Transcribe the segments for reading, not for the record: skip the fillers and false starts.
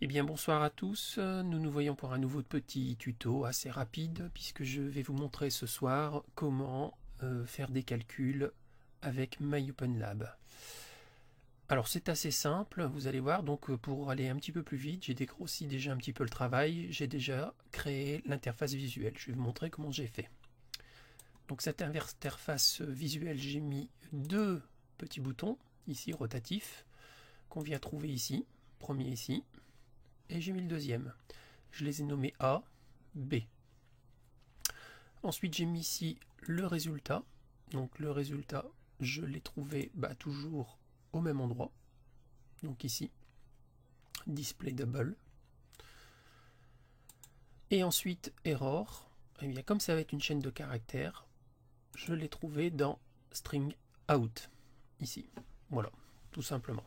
Eh bien bonsoir à tous, nous nous voyons pour un nouveau petit tuto assez rapide puisque je vais vous montrer ce soir comment faire des calculs avec MyOpenLab. Alors c'est assez simple, vous allez voir, donc pour aller un petit peu plus vite, j'ai dégrossi déjà un petit peu le travail, j'ai déjà créé l'interface visuelle, je vais vous montrer comment j'ai fait. Donc cette interface visuelle, j'ai mis deux petits boutons, ici rotatifs, qu'on vient trouver ici, premier ici, et j'ai mis le deuxième. Je les ai nommés A, B. Ensuite j'ai mis ici le résultat. Donc le résultat, je l'ai trouvé toujours au même endroit. Donc ici, display double. Et ensuite error, et bien comme ça va être une chaîne de caractères, je l'ai trouvé dans string out, ici. Voilà, tout simplement.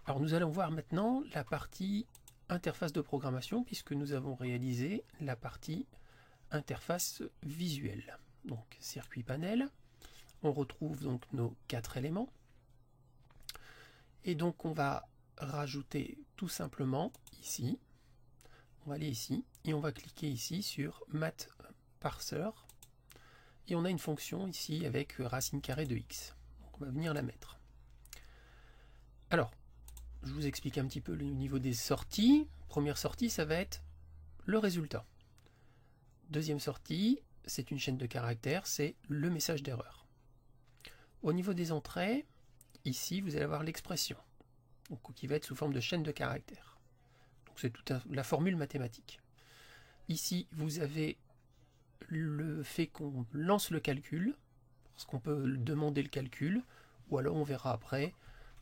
Alors nous allons voir maintenant la partie interface de programmation puisque nous avons réalisé la partie interface visuelle. Donc circuit panel, on retrouve donc nos 4 éléments et donc on va rajouter tout simplement ici, on va aller ici et on va cliquer ici sur Math Parser et on a une fonction ici avec racine carrée de x. Donc on va venir la mettre. Alors je vous explique un petit peu le niveau des sorties. Première sortie, ça va être le résultat. Deuxième sortie, c'est une chaîne de caractères, c'est le message d'erreur. Au niveau des entrées, ici, vous allez avoir l'expression, qui va être sous forme de chaîne de caractères. Donc c'est toute la formule mathématique. Ici, vous avez le fait qu'on lance le calcul, parce qu'on peut demander le calcul, ou alors on verra après.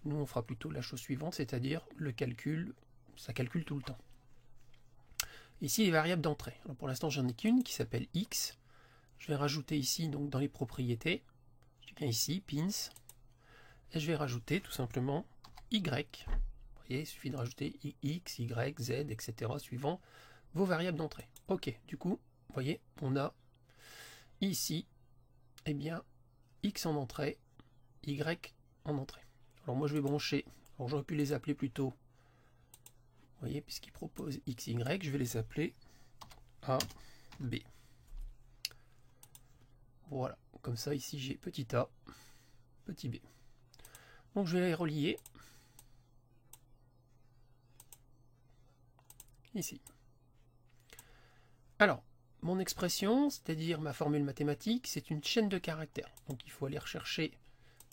Nous, on fera plutôt la chose suivante, c'est-à-dire le calcul, ça calcule tout le temps. Ici, les variables d'entrée. Pour l'instant, j'en ai qu'une qui s'appelle x. Je vais rajouter ici, donc dans les propriétés, je viens ici, pins, et je vais rajouter tout simplement y. Vous voyez, il suffit de rajouter x, y, z, etc. suivant vos variables d'entrée. Ok, du coup, vous voyez, on a ici, eh bien, x en entrée, y en entrée. Alors moi, je vais brancher, alors j'aurais pu les appeler plutôt, vous voyez, puisqu'il propose x, y, je vais les appeler A, B. Voilà, comme ça, ici, j'ai petit a, petit b. Donc, je vais les relier ici. Alors, mon expression, c'est-à-dire ma formule mathématique, c'est une chaîne de caractères. Donc, il faut aller rechercher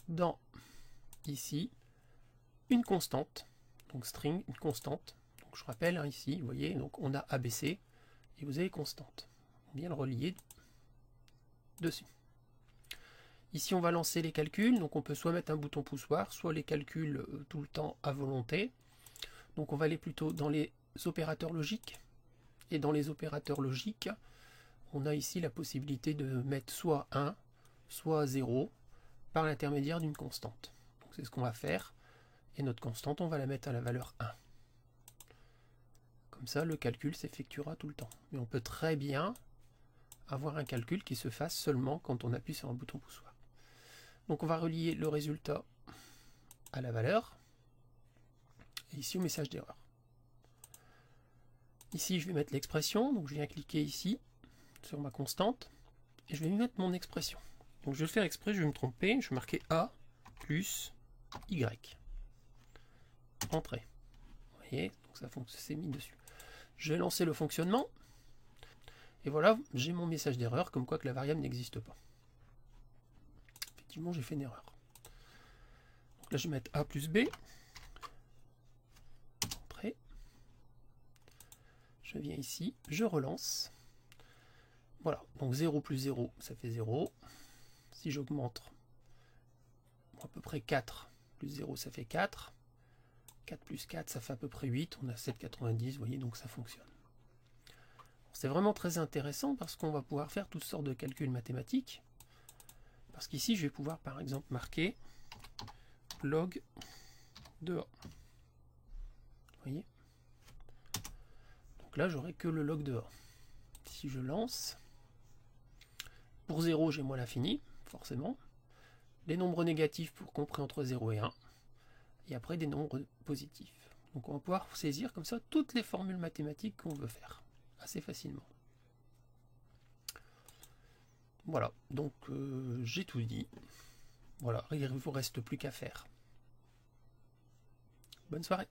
dans, ici, une constante. Donc, string, une constante. Donc, je rappelle, hein, ici, vous voyez, donc on a ABC, et vous avez constante. Bien le relier dessus. Ici, on va lancer les calculs. Donc, on peut soit mettre un bouton poussoir, soit les calculs tout le temps à volonté. Donc, on va aller plutôt dans les opérateurs logiques. Et dans les opérateurs logiques, on a ici la possibilité de mettre soit 1, soit 0 par l'intermédiaire d'une constante. Donc, c'est ce qu'on va faire. Et notre constante, on va la mettre à la valeur 1. Comme ça, le calcul s'effectuera tout le temps. Mais on peut très bien avoir un calcul qui se fasse seulement quand on appuie sur un bouton poussoir. Donc on va relier le résultat à la valeur, et ici au message d'erreur. Ici je vais mettre l'expression, donc je viens cliquer ici sur ma constante, et je vais mettre mon expression. Donc je vais le faire exprès, je vais me tromper, je vais marquer A plus Y. Entrée. Vous voyez, donc ça s'est mis dessus. Je vais lancer le fonctionnement, et voilà, j'ai mon message d'erreur, comme quoi que la variable n'existe pas. Effectivement, j'ai fait une erreur. Donc là, je vais mettre A plus B. Entrée. Je viens ici, je relance. Voilà, donc 0 plus 0, ça fait 0. Si j'augmente à peu près 4 plus 0, ça fait 4. 4 plus 4, ça fait à peu près 8. On a 7,90, vous voyez, donc ça fonctionne. C'est vraiment très intéressant parce qu'on va pouvoir faire toutes sortes de calculs mathématiques. Parce qu'ici, je vais pouvoir par exemple marquer log de A. Vous voyez? Donc là, j'aurai que le log de A. Si je lance, pour 0, j'ai moins l'infini, forcément. Les nombres négatifs pour compris entre 0 et 1. Et après, des nombres positifs. Donc on va pouvoir saisir comme ça toutes les formules mathématiques qu'on veut faire, assez facilement. Voilà, donc j'ai tout dit. Voilà, il ne vous reste plus qu'à faire. Bonne soirée.